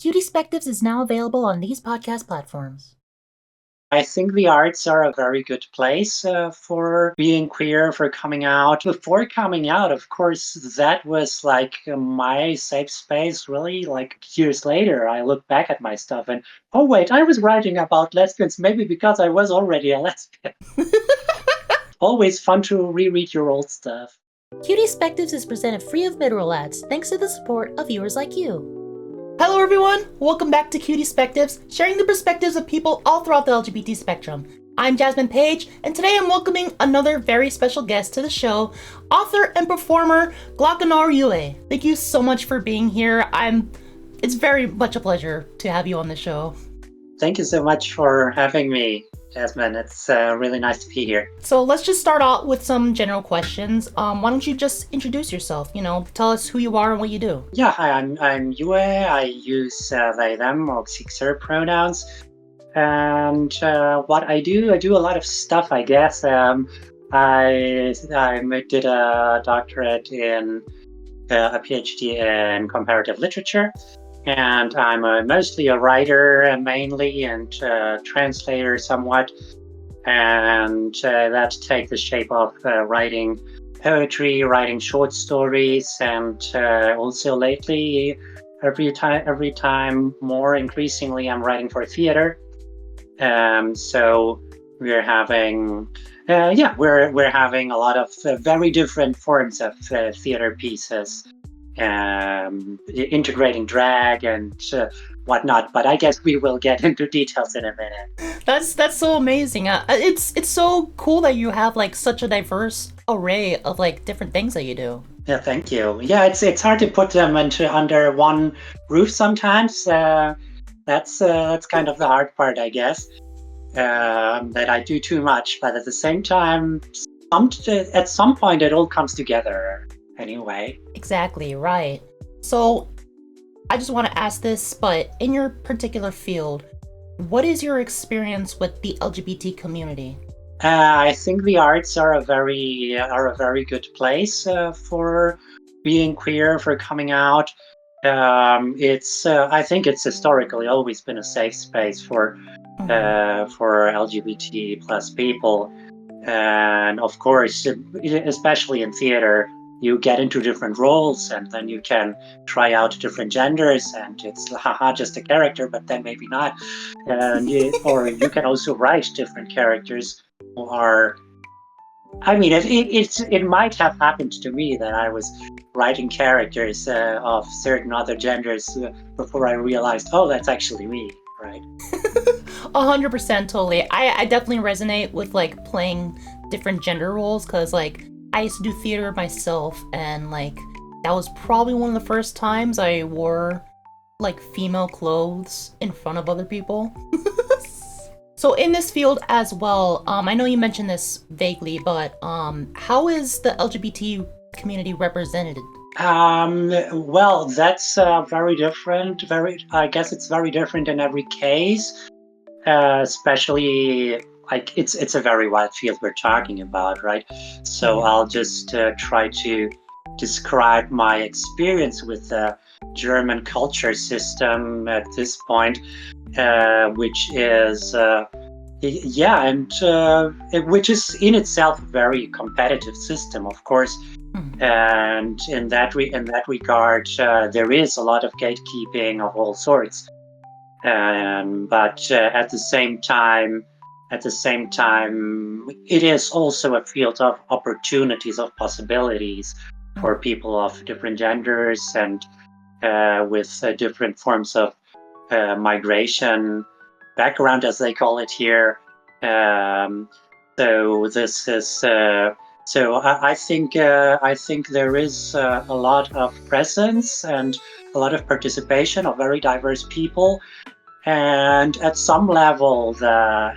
Cutiespectives is now available on these podcast platforms. I think the arts are a very good place for being queer, for coming out. Before coming out, of course, that was like my safe space, really. Like years later, I look back at my stuff and, oh, wait, I was writing about lesbians, maybe because I was already a lesbian. Always fun to reread your old stuff. Cutiespectives is presented free of mid-roll ads thanks to the support of viewers like you. Hello everyone, welcome back to Cutiespectives, sharing the perspectives of people all throughout the LGBT spectrum. I'm Jasmine Page, and today I'm welcoming another very special guest to the show, author and performer Glauconar Yue. Thank you so much for being here. It's very much a pleasure to have you on the show. Thank you so much for having me, Jasmine. It's really nice to be here. So let's just start out with some general questions. Why don't you just introduce yourself? Tell us who you are and what you do. Yeah, hi, I'm Yue. I use they, them, or her pronouns. And what I do a lot of stuff, I guess. I did a doctorate in a PhD in comparative literature. And I'm mostly a writer, mainly, and translator somewhat. And that takes the shape of writing poetry, writing short stories, and also lately, every time more increasingly, I'm writing for theater. So we're having, we're having a lot of very different forms of theater pieces. Integrating drag and whatnot, but I guess we will get into details in a minute. That's so amazing. It's so cool that you have like such a diverse array of like different things that you do. Yeah, thank you. Yeah, it's hard to put them under one roof sometimes. That's kind of the hard part, I guess. That I do too much, but at the same time, at some point, it all comes together. Anyway. Exactly, right. So, I just want to ask this, but in your particular field, what is your experience with the LGBT community? I think the arts are a very good place for being queer, for coming out. I think it's historically always been a safe space for LGBT plus people, and of course, especially in theater. You get into different roles, and then you can try out different genders, and it's just a character, but then maybe not. Or you can also write different characters who are. I mean, it might have happened to me that I was writing characters of certain other genders before I realized, oh, that's actually me, right? 100% totally. I definitely resonate with like playing different gender roles, because like I used to do theater myself, and like that was probably one of the first times I wore like female clothes in front of other people. So in this field as well, I know you mentioned this vaguely, but how is the LGBT community represented? Well, that's very different. I guess it's very different in every case, especially. Like it's a very wide field we're talking about, right? So I'll just try to describe my experience with the German culture system at this point, which is which is in itself a very competitive system, of course. And in that regard, there is a lot of gatekeeping of all sorts. But at the same time, it is also a field of opportunities, of possibilities for people of different genders and with different forms of migration background, as they call it here. So this is. So I think there is a lot of presence and a lot of participation of very diverse people. And at some level, the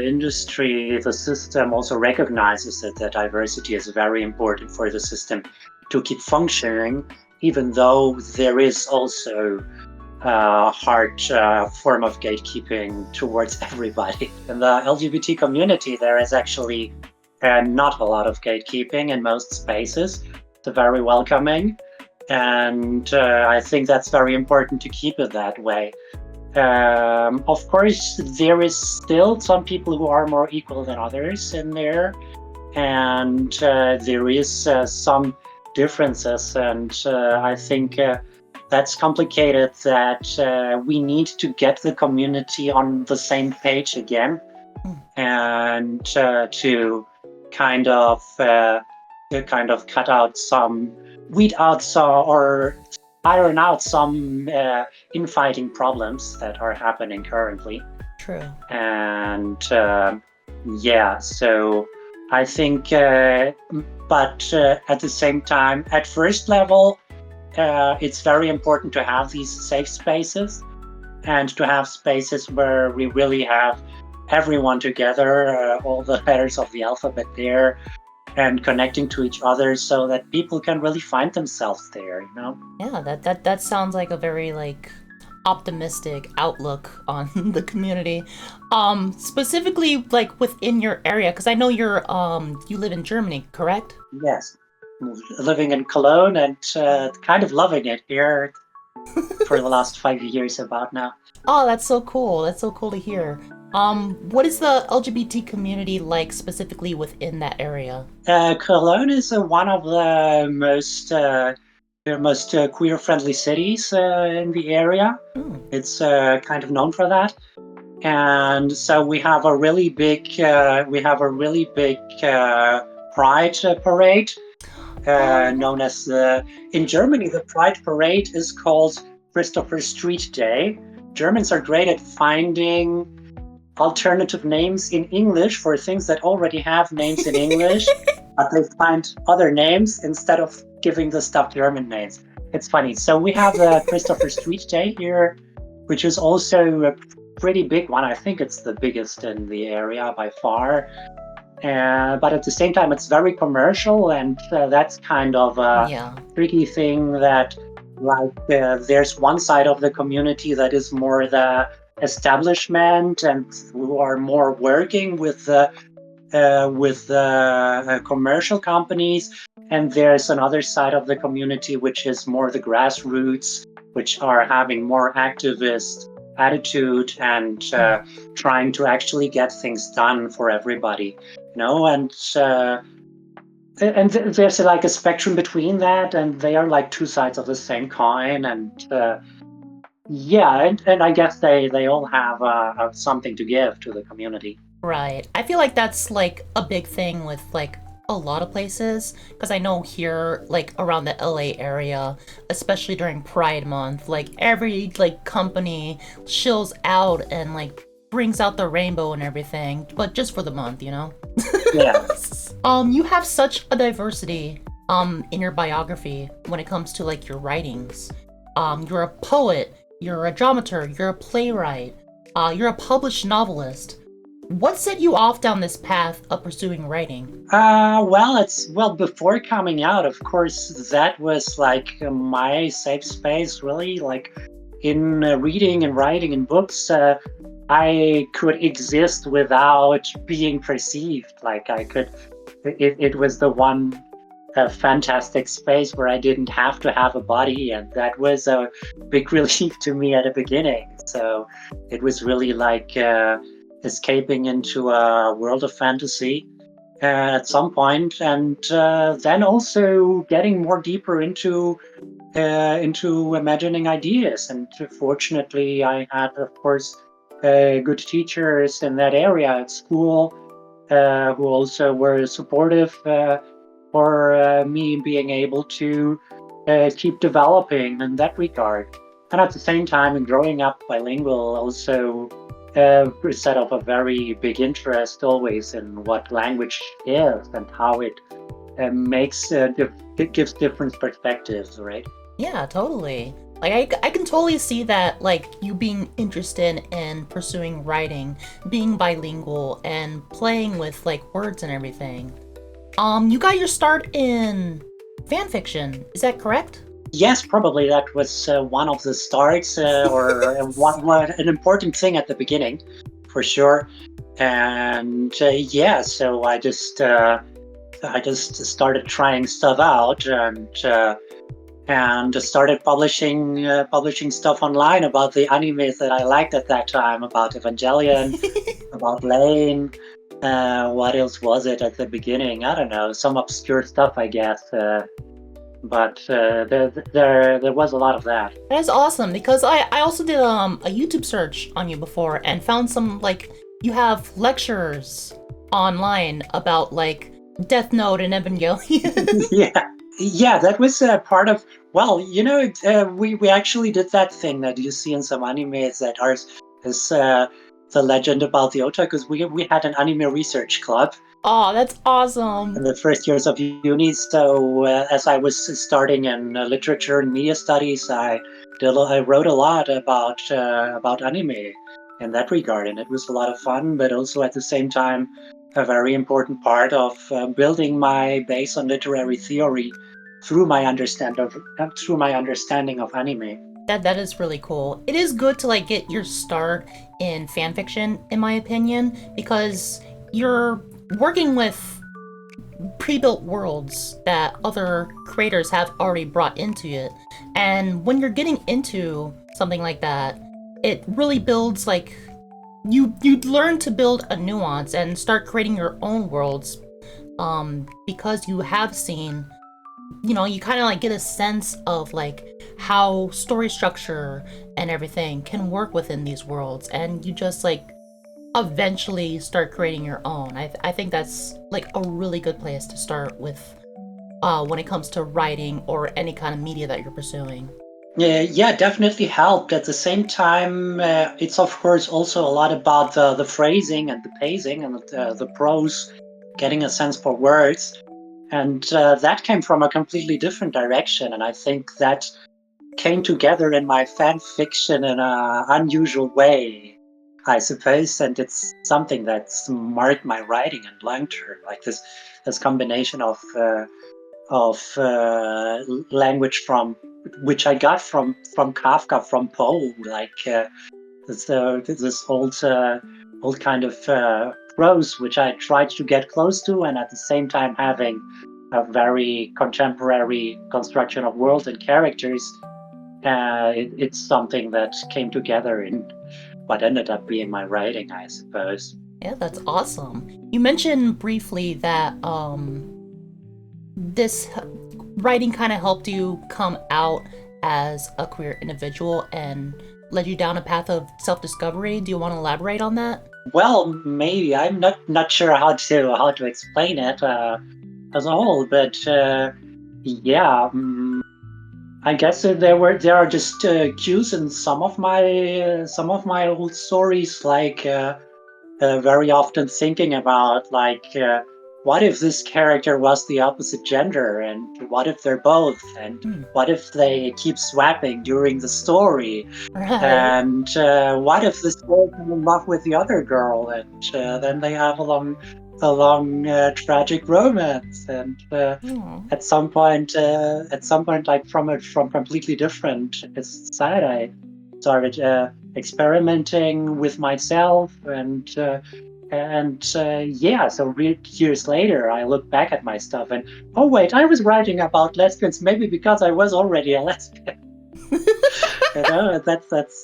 industry, the system also recognizes that the diversity is very important for the system to keep functioning, even though there is also a hard form of gatekeeping towards everybody. In the LGBT community, there is actually not a lot of gatekeeping in most spaces. very welcoming, and I think that's very important to keep it that way. Of course, there is still some people who are more equal than others in there, and there is some differences, and I think that's complicated, that we need to get the community on the same page again, and to kind of cut out some, weed out some, or iron out some infighting problems that are happening currently. True. And yeah, so I think, but at the same time, at first level, it's very important to have these safe spaces, and to have spaces where we really have everyone together, all the letters of the alphabet there, and connecting to each other, so that people can really find themselves there, you know? Yeah, that sounds like a very like optimistic outlook on the community. Specifically like within your area, because I know you live in Germany, correct? Yes. Living in Cologne, and kind of loving it here for the last 5 years about now. Oh, that's so cool. That's so cool to hear. What is the LGBT community like specifically within that area? Cologne is one of the most queer-friendly cities in the area. It's kind of known for that, and so we have a really big Pride parade, known as in Germany. The Pride parade is called Christopher Street Day. Germans are great at finding alternative names in English for things that already have names in English, but they find other names instead of giving the stuff German names. It's funny. So we have the Christopher Street Day here, which is also a pretty big one. I think it's the biggest in the area by far. But at the same time, it's very commercial, and that's kind of a tricky thing, that like there's one side of the community that is more the establishment, and who are more working with the commercial companies, and there's another side of the community which is more the grassroots, which are having more activist attitude, and trying to actually get things done for everybody, you know. And there's like a spectrum between that, and they are like two sides of the same coin. And yeah, and I guess they all have something to give to the community. Right. I feel like that's like a big thing with like a lot of places, because I know here, like around the LA area, especially during Pride Month, like every like company shills out and like brings out the rainbow and everything, but just for the month, you know? Yeah. You have such a diversity in your biography when it comes to like your writings. You're a poet, you're a dramaturg, you're a playwright, you're a published novelist. What set you off down this path of pursuing writing? Well, before coming out, of course, that was like my safe space, really. Like in reading and writing and books, I could exist without being perceived. Like I could, it was the one fantastic space where I didn't have to have a body, and that was a big relief to me at the beginning. So it was really like escaping into a world of fantasy at some point, and then also getting more deeper into imagining ideas. And fortunately, I had, of course, good teachers in that area at school who also were supportive for me being able to keep developing in that regard. And at the same time, in growing up bilingual, also set up a very big interest always in what language is and how it it gives different perspectives, right? Yeah, totally. Like I can totally see that, like you being interested in pursuing writing, being bilingual, and playing with like words and everything. You got your start in fan fiction, is that correct? Yes, probably that was one of the starts, or an important thing at the beginning, for sure. And yeah, so I just I just started trying stuff out and started publishing stuff online about the animes that I liked at that time, about Evangelion, about Lane. What else was it at the beginning? I don't know, some obscure stuff, I guess. But there was a lot of that. That is awesome because I also did a YouTube search on you before and found some like you have lectures online about like Death Note and Evangelion. Yeah, that was part of. Well, we actually did that thing that you see in some animes that are is the legend about the otakus. We had an anime research club Oh, that's awesome. in the first years of uni. So as I was starting in literature and media studies, I wrote a lot about anime in that regard, and it was a lot of fun. But also at the same time, a very important part of building my base on literary theory through my understanding of anime. That is really cool. It is good to like get your start in fan fiction, in my opinion, because you're working with pre-built worlds that other creators have already brought into it. And when you're getting into something like that, it really builds like you learn to build a nuance and start creating your own worlds because you have seen, you kind of like get a sense of like how story structure and everything can work within these worlds, and you just like eventually start creating your own. I think that's like a really good place to start with when it comes to writing or any kind of media that you're pursuing. Yeah, definitely helped. At the same time, it's of course also a lot about the phrasing and the pacing and the prose, getting a sense for words. And that came from a completely different direction. And I think that came together in my fan fiction in an unusual way, I suppose. And it's something that's marked my writing in long term, like this combination of language from which I got from Kafka, from Poe, like this old kind of prose, which I tried to get close to, and at the same time having a very contemporary construction of world and characters. It's something that came together in what ended up being my writing, I suppose. Yeah, that's awesome. You mentioned briefly that this writing kind of helped you come out as a queer individual and led you down a path of self-discovery. Do you want to elaborate on that? Well, maybe I'm not sure how to explain it as a whole, but yeah, I guess there are just cues in some of my old stories, like very often thinking about like what if this character was the opposite gender, and what if they're both, and what if they keep swapping during the story, Right. and what if this girl is in love with the other girl, and then they have a long tragic romance, and at some point, like from completely different side, I started experimenting with myself, and yeah. So years later, I look back at my stuff, and oh wait, I was writing about lesbians maybe because I was already a lesbian. That's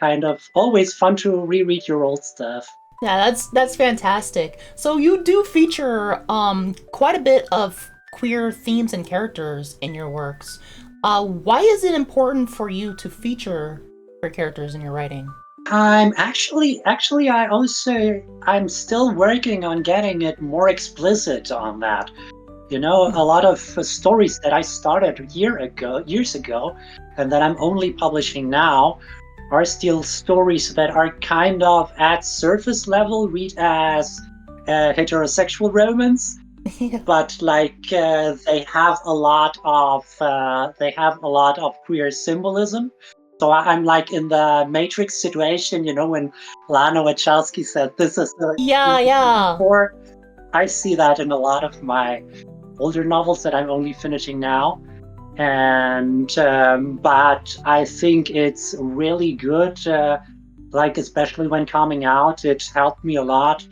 kind of always fun to reread your old stuff. Yeah, that's fantastic. So you do feature quite a bit of queer themes and characters in your works. Why is it important for you to feature queer characters in your writing? I'm I'm still working on getting it more explicit on that. A lot of stories that I started years ago, and that I'm only publishing now, are still stories that are kind of at surface level read as heterosexual romance, but like they have a lot of queer symbolism. So I'm like in the Matrix situation, when Lana Wachowski said, "This is the Yeah. before." I see that in a lot of my older novels that I'm only finishing now, and but I think it's really good. Like especially when coming out, it helped me a lot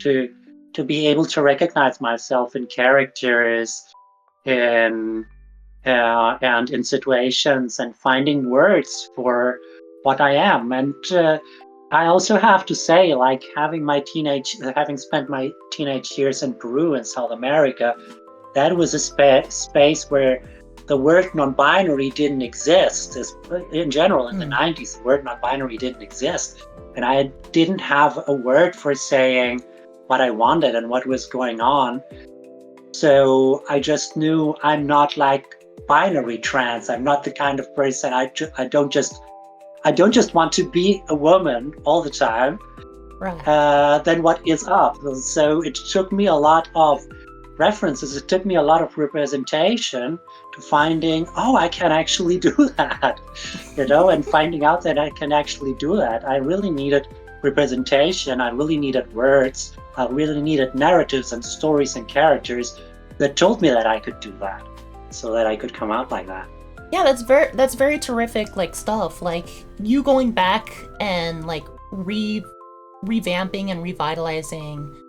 to be able to recognize myself in characters, in and in situations, and finding words for what I am. And I also have to say, like, having spent my teenage years in Peru and South America, that was a space where the word non-binary didn't exist. In general, in the 90s, the word non-binary didn't exist. And I didn't have a word for saying what I wanted and what was going on. So I just knew I'm not like binary trans. I'm not the kind of person. I don't just want to be a woman all the time. Right. Then what is up? So it took me a lot of references. It took me a lot of representation to finding, oh, I can actually do that, and finding out that I can actually do that. I really needed representation. I really needed words. I really needed narratives and stories and characters that told me that I could do that, so that I could come out like that. Yeah, that's very terrific, like, stuff. Like, you going back and like revamping and revitalizing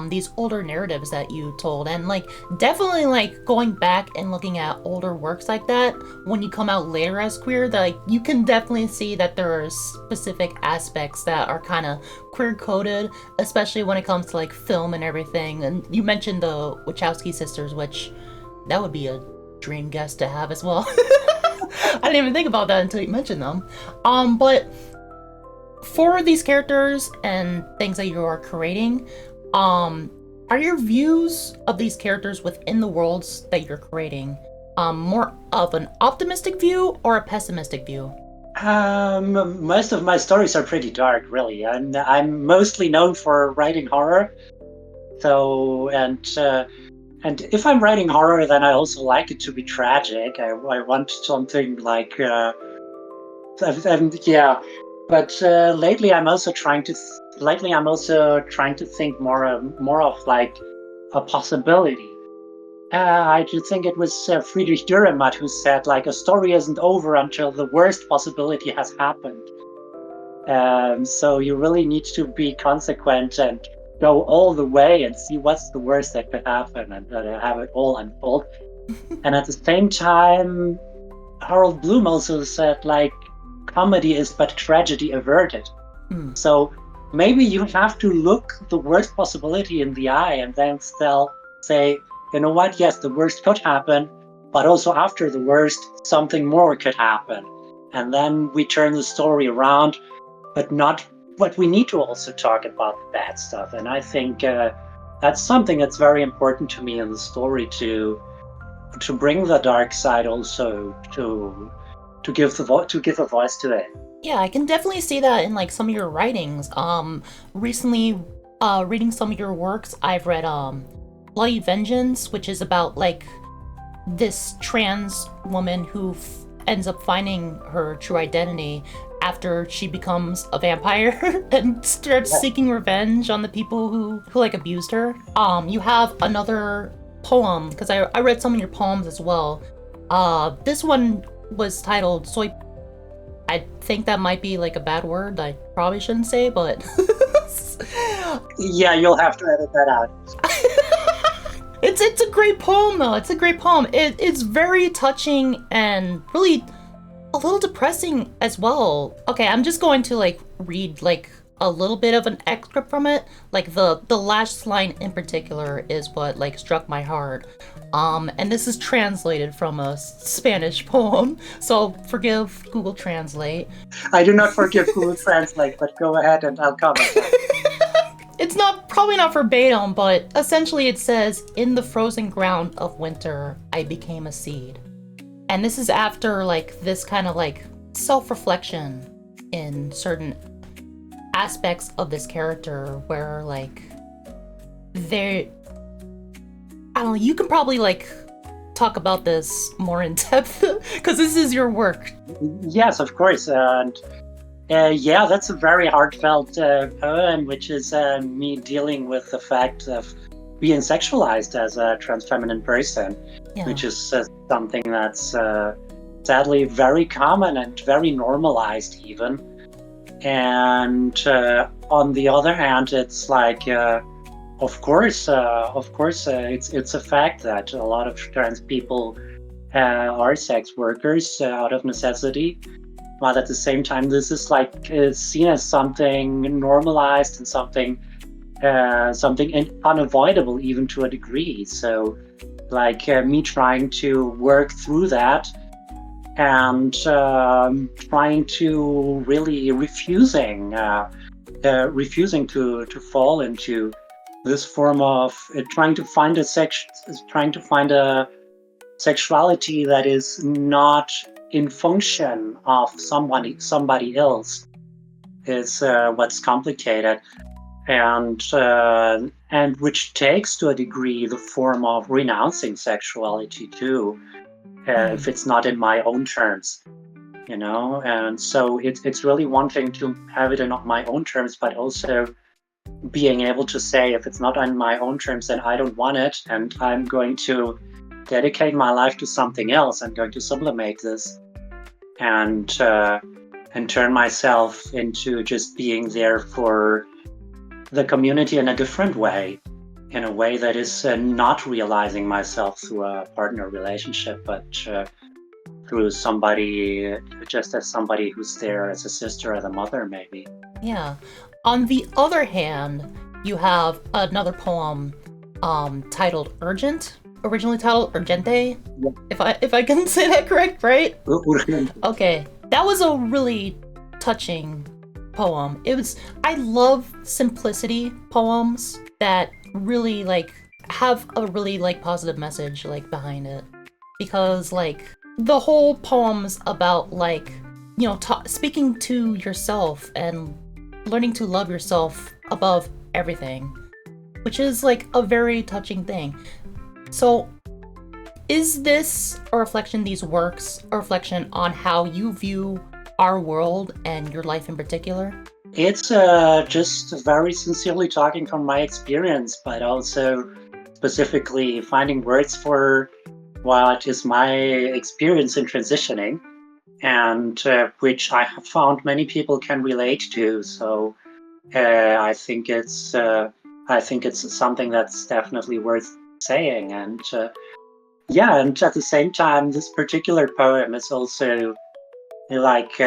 these older narratives that you told, and like definitely like going back and looking at older works like that when you come out later as queer, that like you can definitely see that there are specific aspects that are kind of queer coded, especially when it comes to like film and everything. And you mentioned the Wachowski sisters, which that would be a dream guest to have as well. I didn't even think about that until you mentioned them. But for these characters and things that you are creating, are your views of these characters within the worlds that you're creating more of an optimistic view or a pessimistic view? Most of my stories are pretty dark, really. I'm mostly known for writing horror. So, and if I'm writing horror, then I also like it to be tragic. I want something like, yeah. But lately, I'm also trying to think more of like a possibility. I do think it was Friedrich Dürrenmatt who said, like, a story isn't over until the worst possibility has happened. So you really need to be consequent and go all the way and see what's the worst that could happen, and have it all unfold. And at the same time, Harold Bloom also said, like, comedy is but tragedy averted. So maybe you have to look the worst possibility in the eye and then still say, you know what, yes, the worst could happen, but also after the worst, something more could happen. And then we turn the story around, but we need to also talk about the bad stuff. And I think that's something that's very important to me in the story, to bring the dark side also, to give a voice to it. Yeah, I can definitely see that in like some of your writings. Recently, reading some of your works, I've read Bloody Vengeance, which is about like this trans woman who ends up finding her true identity after she becomes a vampire and starts seeking revenge on the people who like abused her. You have another poem, because I read some of your poems as well. This one was titled Soy. I think that might be like a bad word I probably shouldn't say, but yeah, you'll have to edit that out. It's a great poem though. It's a great poem. It's very touching and really a little depressing as well. Okay, I'm just going to like read like a little bit of an excerpt from it. Like the last line in particular is what like struck my heart. And this is translated from a Spanish poem, so forgive Google Translate. I do not forgive Google Translate, but go ahead and I'll comment. It's probably not verbatim, but essentially it says, "In the frozen ground of winter, I became a seed." And this is after like this kind of like self-reflection in certain aspects of this character where like I don't know, you can probably like talk about this more in depth because this is your work. Yes, of course. And yeah, that's a very heartfelt poem, which is me dealing with the fact of being sexualized as a trans feminine person, which is something that's sadly very common and very normalized even. And on the other hand, it's like It's a fact that a lot of trans people are sex workers out of necessity. While at the same time, this is like seen as something normalized and something unavoidable, even to a degree. So, like me trying to work through that and trying to really refusing to fall into this form of trying to find a sexuality that is not in function of somebody else is what's complicated, and which takes to a degree the form of renouncing sexuality too, if it's not in my own terms, you know. And so it's really wanting to have it in my own terms, but also being able to say, if it's not on my own terms, then I don't want it, and I'm going to dedicate my life to something else. I'm going to sublimate this and turn myself into just being there for the community in a different way, in a way that is not realizing myself through a partner relationship, but through somebody, just as somebody who's there as a sister, as a mother, maybe. Yeah. On the other hand, you have another poem titled Urgent, originally titled Urgente. Yeah. If I can say that correct, right? Urgente. Okay. That was a really touching poem. I love simplicity poems that really like have a really like positive message like behind it, because like the whole poem's about like, you know, speaking to yourself and learning to love yourself above everything, which is like a very touching thing. So is this a reflection, these works, a reflection on how you view our world and your life in particular? It's just very sincerely talking from my experience, but also specifically finding words for what is my experience in transitioning, and which I have found many people can relate to. So I think it's something that's definitely worth saying. And yeah, and at the same time, this particular poem is also like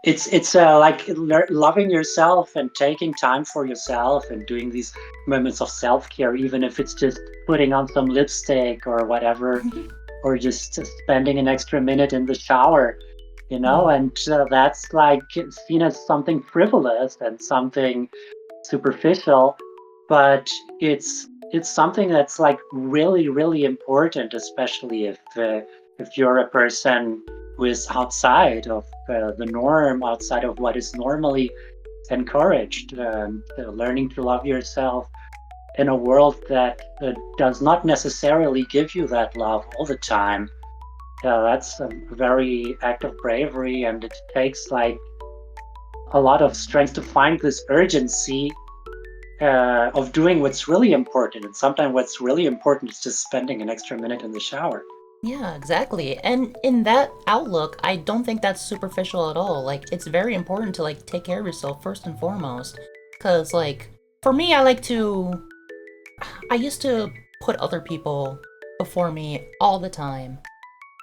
it's like loving yourself and taking time for yourself and doing these moments of self-care, even if it's just putting on some lipstick or whatever, or just spending an extra minute in the shower, you know. And that's like seen as something frivolous and something superficial, but it's something that's like really really important, especially if you're a person who is outside of the norm, outside of what is normally encouraged. Learning to love yourself in a world that does not necessarily give you that love all the time. That's a very act of bravery, and it takes like a lot of strength to find this urgency of doing what's really important. And sometimes what's really important is just spending an extra minute in the shower. Yeah, exactly. And in that outlook, I don't think that's superficial at all. Like, it's very important to like take care of yourself first and foremost. Cause like for me, I used to put other people before me all the time.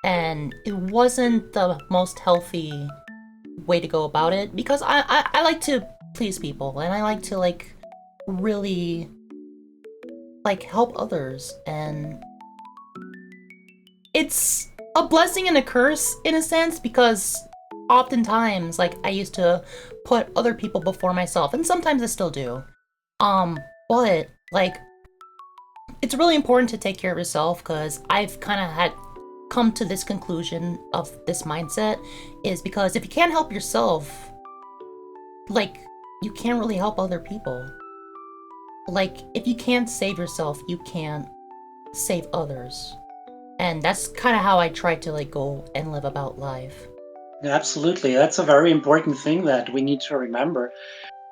And it wasn't the most healthy way to go about it, because I like to please people and I like to like really like help others, and it's a blessing and a curse in a sense, because oftentimes like I used to put other people before myself, and sometimes I still do. But like it's really important to take care of yourself, because I've kind of had come to this conclusion of this mindset is because if you can't help yourself, like you can't really help other people. Like if you can't save yourself, you can't save others. And that's kind of how I try to like go and live about life. Absolutely, that's a very important thing that we need to remember.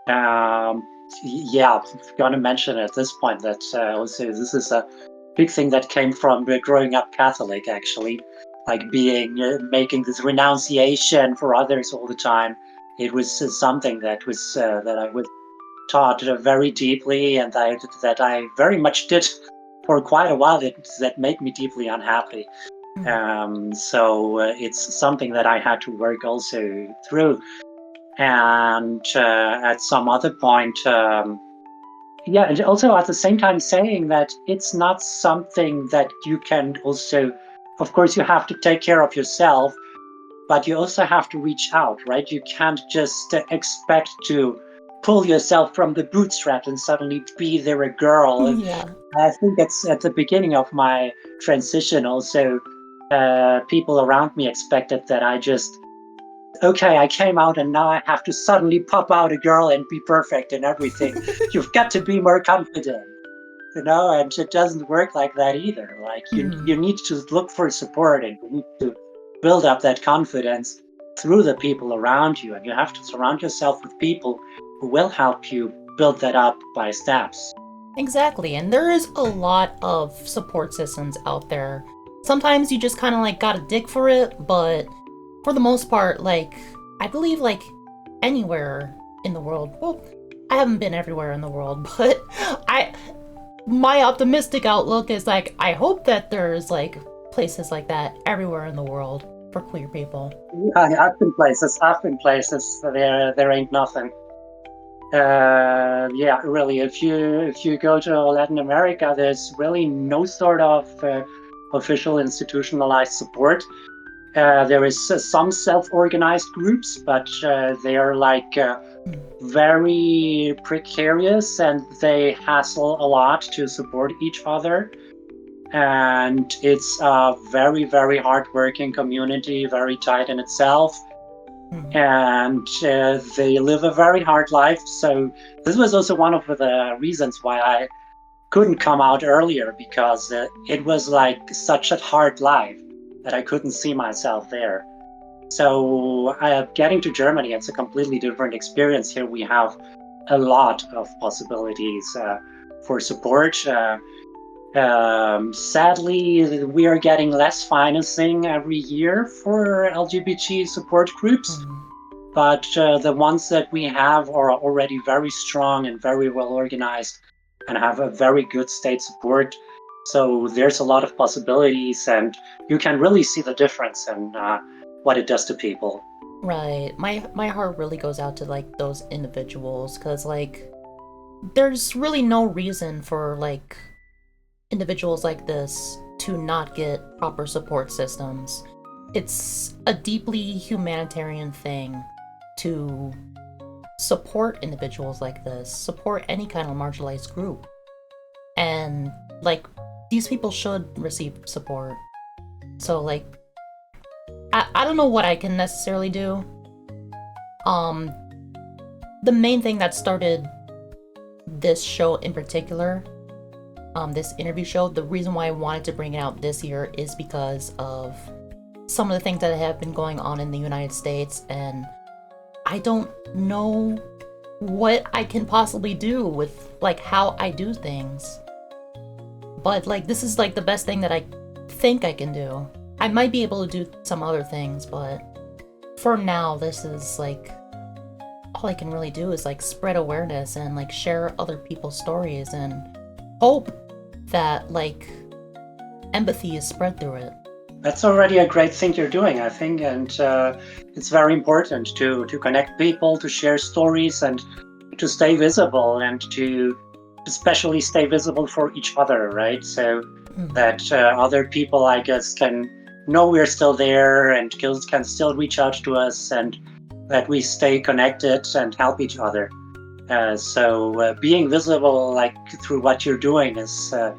Um, yeah, I'm gonna mention at this point that also this is a big thing that came from growing up Catholic, actually, like being making this renunciation for others all the time. It was something that was that I would taught very deeply, and that I very much did for quite a while. That made me deeply unhappy. So it's something that I had to work also through. And at some other point, yeah, and also at the same time saying that it's not something that you can also, of course, you have to take care of yourself, but you also have to reach out, right? You can't just expect to pull yourself from the bootstrap and suddenly be there a girl. Yeah. I think it's at the beginning of my transition also, people around me expected that I just, okay, I came out and now I have to suddenly pop out a girl and be perfect and everything. You've got to be more confident, and it doesn't work like that either. Like you need to look for support, and you need to build up that confidence through the people around you. And you have to surround yourself with people who will help you build that up by steps. Exactly, and there is a lot of support systems out there. Sometimes you just kind of like gotta dig for it, but for the most part, like, I believe like anywhere in the world, well, I haven't been everywhere in the world, but my optimistic outlook is like, I hope that there's like places like that everywhere in the world for queer people. I've been places. There ain't nothing. Yeah, really. If you go to Latin America, there's really no sort of official institutionalized support. There is some self-organized groups, but they are like very precarious, and they hassle a lot to support each other. And it's a very, very hardworking community, very tight in itself. And they live a very hard life. So this was also one of the reasons why I couldn't come out earlier, because it was like such a hard life that I couldn't see myself there. So getting to Germany, it's a completely different experience. Here we have a lot of possibilities for support. Sadly, we are getting less financing every year for LGBT support groups, but the ones that we have are already very strong and very well organized and have a very good state support. So there's a lot of possibilities, and you can really see the difference in what it does to people. Right. My heart really goes out to like those individuals, because like there's really no reason for like individuals like this to not get proper support systems. It's a deeply humanitarian thing to support individuals like this, support any kind of marginalized group. And like these people should receive support. So like I don't know what I can necessarily do. The main thing that started this show in particular, this interview show, the reason why I wanted to bring it out this year is because of some of the things that have been going on in the United States, and I don't know what I can possibly do with like how I do things. But like this is like the best thing that I think I can do. I might be able to do some other things, but for now, this is like all I can really do is like spread awareness and like share other people's stories and hope that like empathy is spread through it. That's already a great thing you're doing, I think, and it's very important to connect people, to share stories, and to stay visible, and to especially stay visible for each other, right? So that other people, I guess, can know we're still there and can still reach out to us, and that we stay connected and help each other. So being visible, like through what you're doing, is a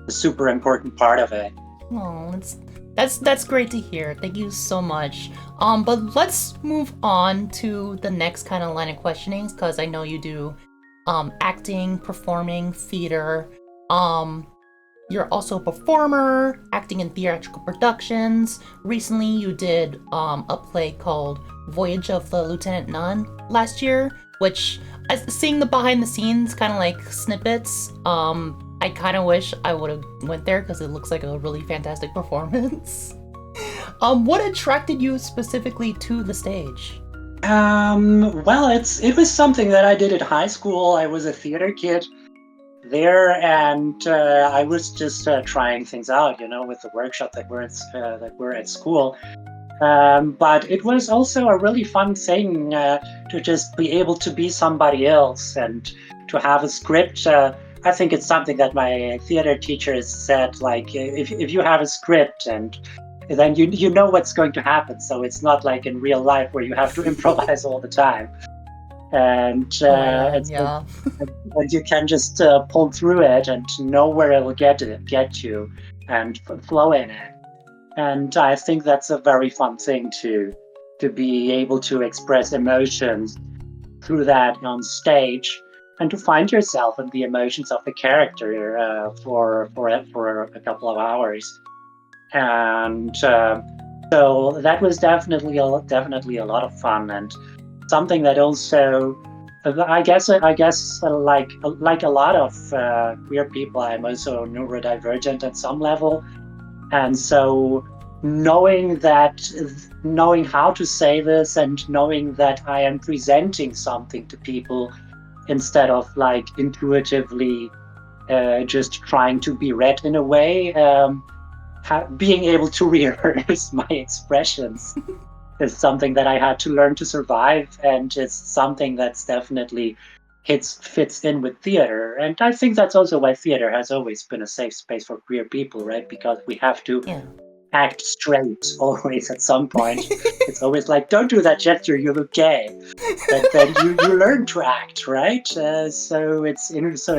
super important part of it. Oh, that's great to hear. Thank you so much. But let's move on to the next kind of line of questionings, because I know you do acting, performing, theater. You're also a performer, acting in theatrical productions. Recently, you did a play called Voyage of the Lieutenant Nun last year, which, as seeing the behind the scenes kind of like snippets, I kind of wish I would have went there because it looks like a really fantastic performance. What attracted you specifically to the stage? Well, it was something that I did at high school. I was a theater kid there, and I was just trying things out, with the workshop that were at school. But it was also a really fun thing to just be able to be somebody else and to have a script. I think it's something that my theater teachers said, like, if you have a script and then you know what's going to happen. So it's not like in real life where you have to improvise all the time. And Oh my god, it's yeah. and you can just pull through it and know where it'll get you and flow in it. And I think that's a very fun thing to be able to express emotions through that on stage and to find yourself in the emotions of the character for a couple of hours. And so that was definitely a lot of fun and something that also. I guess, like a lot of queer people, I'm also neurodivergent at some level, and so knowing that, knowing how to say this and knowing that I am presenting something to people instead of like intuitively just trying to be read in a way, being able to rehearse my expressions is something that I had to learn to survive, and it's something that's definitely fits in with theater. And I think that's also why theater has always been a safe space for queer people, right? Because we have to Yeah. act straight always at some point. It's always like, don't do that gesture, you look gay. But then you learn to act, right? So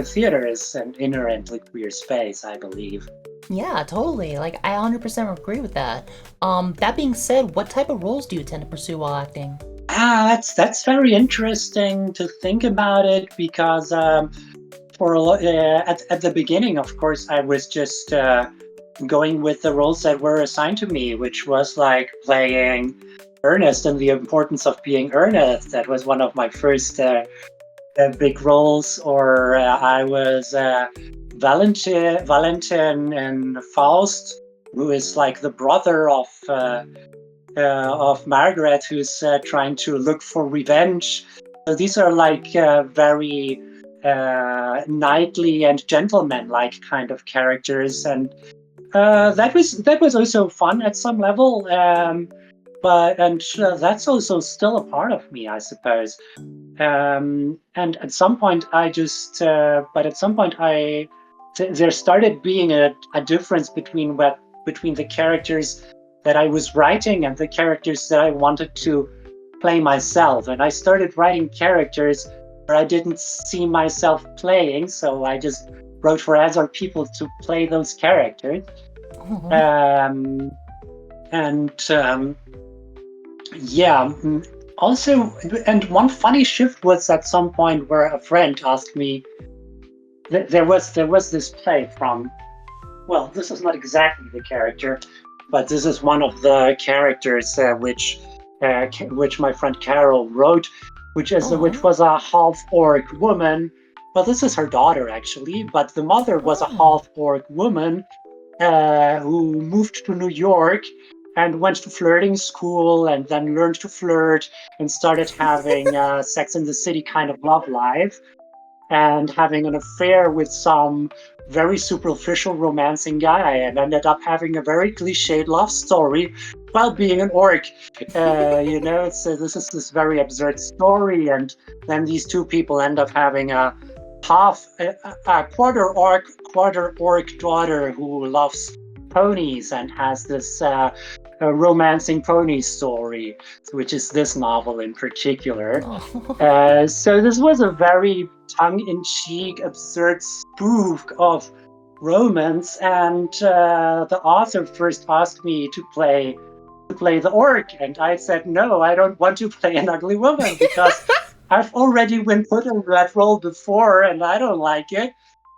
theater is an inherently queer space, I believe. Yeah, totally. Like I 100% agree with that. That being said, what type of roles do you tend to pursue while acting? That's very interesting to think about it because for a lot at the beginning, of course, I was just going with the roles that were assigned to me, which was like playing Ernest and the importance of being earnest. That was one of my first big roles. Or I was Valentin and Faust, who is like the brother of Margaret, who's trying to look for revenge. So these are like very knightly and gentleman-like kind of characters, and that was also fun at some level. But that's also still a part of me, I suppose. And at some point, at some point, there started being a difference between the characters that I was writing and the characters that I wanted to play myself. And I started writing characters where I didn't see myself playing, so I just wrote for other people to play those characters. Oh, Um, and Yeah. Also, and one funny shift was at some point where a friend asked me. There was this play from. Well, this is not exactly the character, but this is one of the characters which my friend Carol wrote, which oh, was a half orc woman. Well, this is her daughter actually, but the mother was a oh. half orc woman who moved to New York and went to flirting school and then learned to flirt and started having Sex in the City kind of love life and having an affair with some very superficial romancing guy and ended up having a very cliched love story while being an orc. So this is this very absurd story, and then these two people end up having a quarter orc daughter who loves ponies and has this a romancing pony story, which is this novel in particular. Oh. So this was a very tongue-in-cheek, absurd spoof of romance, and the author first asked me to play the orc, and I said no, I don't want to play an ugly woman because I've already been put in that role before, and I don't like it.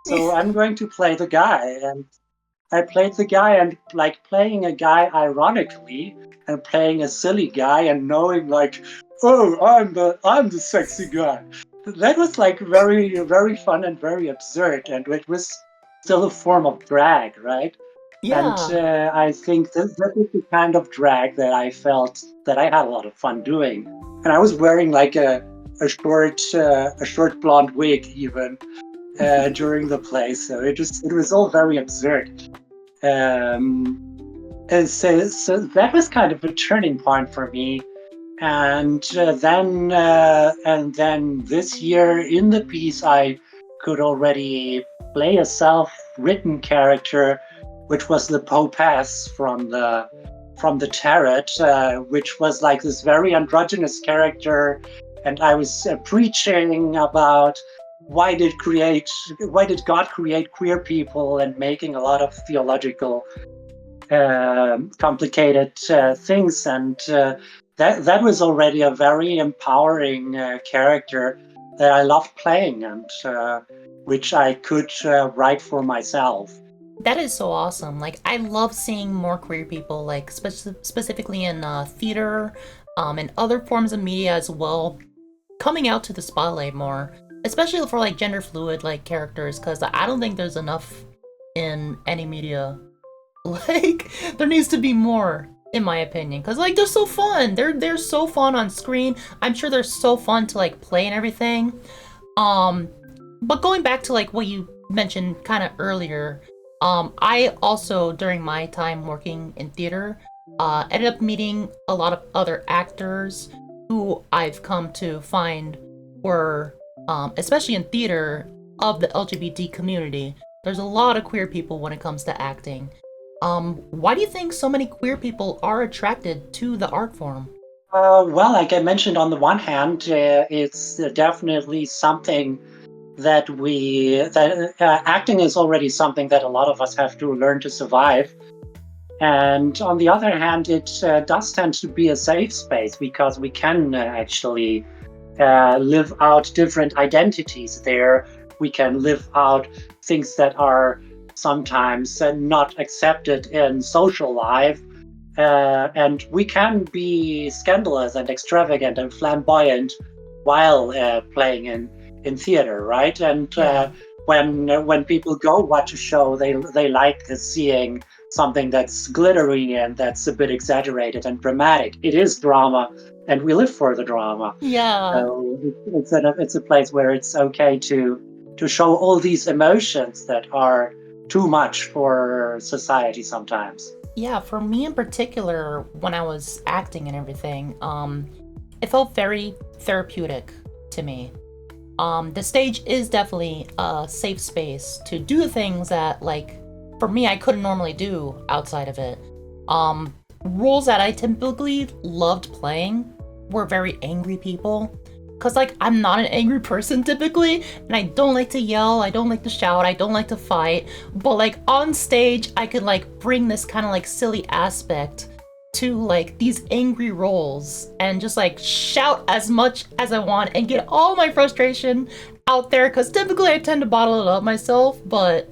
So I'm going to play the guy, and I played the guy, and like playing a guy ironically and playing a silly guy and knowing like, oh, I'm the sexy guy. That was like very fun and very absurd, and it was still a form of drag, right? And Yeah. I think that is the kind of drag that I felt that I had a lot of fun doing. and I was wearing like a short blonde wig even during the play. So it was all very absurd. Um, and so that was kind of a turning point for me. And then this year in the piece, I could already play a self-written character, which was the Popaz from the Tarot, which was like this very androgynous character, and I was preaching about why did God create queer people, and making a lot of theological complicated things, and that was already a very empowering character that I loved playing, and which I could write for myself. That is so awesome. Like, I love seeing more queer people, like specifically in theater, and other forms of media as well, coming out to the spotlight more, especially for like gender fluid like characters, because I don't think there's enough in any media. Like, there needs to be more, in my opinion, because like they're so fun. They're so fun on screen. I'm sure they're so fun to like play and everything. But going back to like what you mentioned kind of earlier, I also during my time working in theater, ended up meeting a lot of other actors who I've come to find were, especially in theater, of the LGBT community. There's a lot of queer people when it comes to acting. Why do you think so many queer people are attracted to the art form? Well, like I mentioned, on the one hand, it's definitely something that acting is already something that a lot of us have to learn to survive. And on the other hand, it does tend to be a safe space, because we can actually live out different identities there. We can live out things that are sometimes not accepted in social life. And we can be scandalous and extravagant and flamboyant while playing in theater, right? And Yeah. when people go watch a show, they like seeing something that's glittery and that's a bit exaggerated and dramatic. It is drama, and we live for the drama. Yeah. So it's a place where it's okay to show all these emotions that are too much for society sometimes. Yeah, for me in particular, when I was acting and everything, it felt very therapeutic to me. The stage is definitely a safe space to do the things that, like, for me, I couldn't normally do outside of it. Roles that I typically loved playing were very angry people. Cause like I'm not an angry person typically, and I don't like to yell, I don't like to shout, I don't like to fight. But like on stage, I could like bring this kind of like silly aspect to like these angry roles and just like shout as much as I want and get all my frustration out there. Cause typically I tend to bottle it up myself, but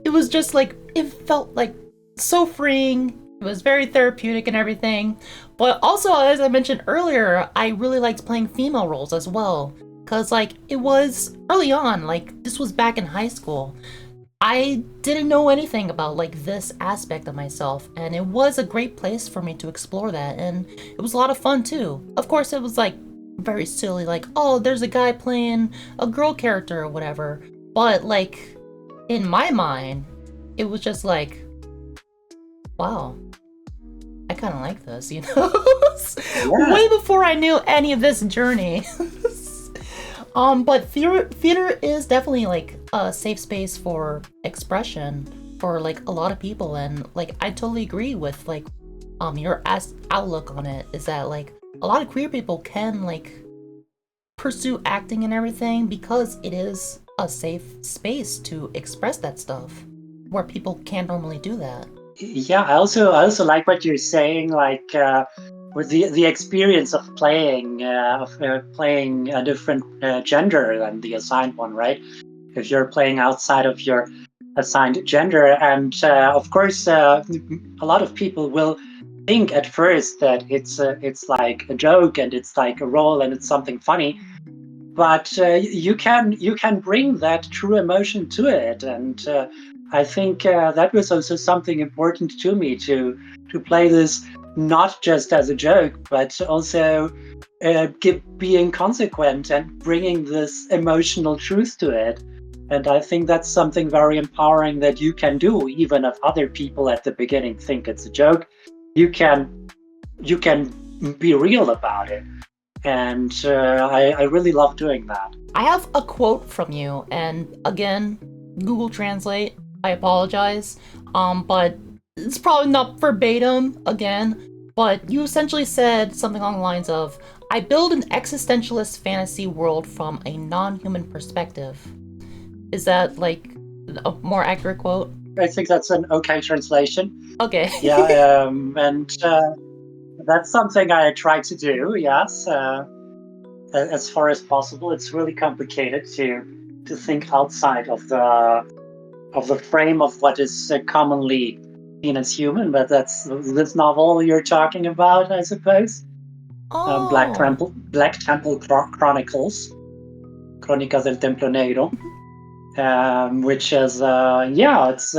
it was just like it felt like so freeing. It was very therapeutic and everything. But also, as I mentioned earlier, I really liked playing female roles as well. Cause like it was early on, like this was back in high school. I didn't know anything about like this aspect of myself, and it was a great place for me to explore that, and it was a lot of fun too. Of course, it was like very silly, like, oh, there's a guy playing a girl character or whatever. But like in my mind, it was just like, wow, I kind of like this, you know? Yeah. Way before I knew any of this journey. But theater is definitely like a safe space for expression for like a lot of people, and like I totally agree with like your outlook on it is that like a lot of queer people can like pursue acting and everything because it is a safe space to express that stuff where people can't normally do that. Yeah, I also like what you're saying, like with the experience of playing a different gender than the assigned one, right? If you're playing outside of your assigned gender, and of course, a lot of people will think at first that it's like a joke and it's like a role and it's something funny, but you can bring that true emotion to it, and I think that was also something important to me to play this not just as a joke, but also being consequent and bringing this emotional truth to it. And I think that's something very empowering that you can do, even if other people at the beginning think it's a joke. You can be real about it, and I really love doing that. I have a quote from you, and again, Google Translate. I apologize, but it's probably not verbatim again. But you essentially said something along the lines of, "I build an existentialist fantasy world from a non-human perspective." Is that like a more accurate quote? I think that's an okay translation. Okay. Yeah, and that's something I try to do. Yes, as far as possible. It's really complicated to think outside of the frame of what is commonly seen as human. But that's this novel you're talking about, I suppose. Oh. Black Temple Chronicles, Crónicas del Templo Negro. Which is yeah, it's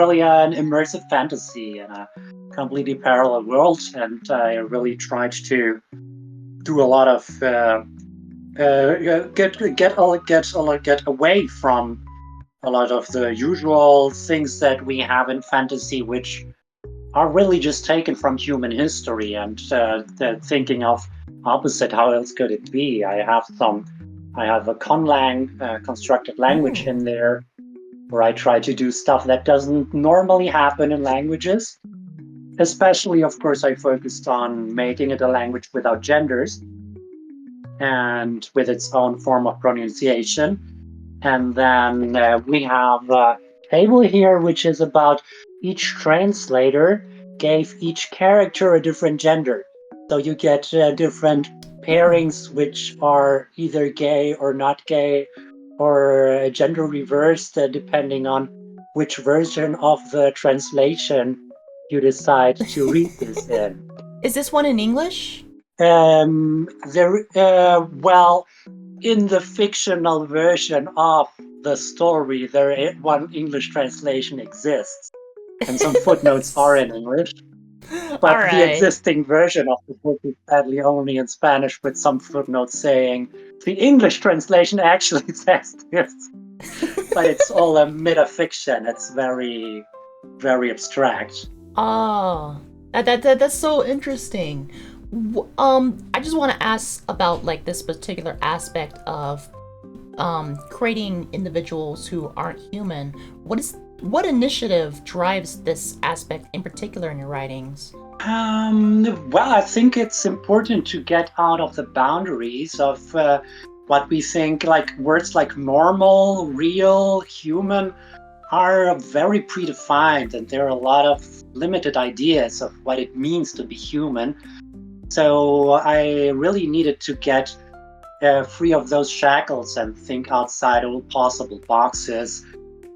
really an immersive fantasy in a completely parallel world, and I really tried to do a lot of get away from a lot of the usual things that we have in fantasy, which are really just taken from human history, and thinking of opposite. How else could it be? I have a conlang constructed language in there, where I try to do stuff that doesn't normally happen in languages. Especially, of course, I focused on making it a language without genders and with its own form of pronunciation. And then we have a table here, which is about each translator gave each character a different gender. So you get different pairings, which are either gay or not gay, or gender reversed, depending on which version of the translation you decide to read this in. Is this one in English? Well, in the fictional version of the story, one English translation exists, and some footnotes are in English. All But the right. existing version of the book is sadly only in Spanish, with some footnotes saying the English translation actually says this. But it's all a metafiction. It's very, very abstract. Oh, that's so interesting. I just want to ask about like this particular aspect of creating individuals who aren't human. What initiative drives this aspect in particular in your writings? Well, I think it's important to get out of the boundaries of what we think, like words like normal, real, human are very predefined, and there are a lot of limited ideas of what it means to be human. So I really needed to get free of those shackles and think outside all possible boxes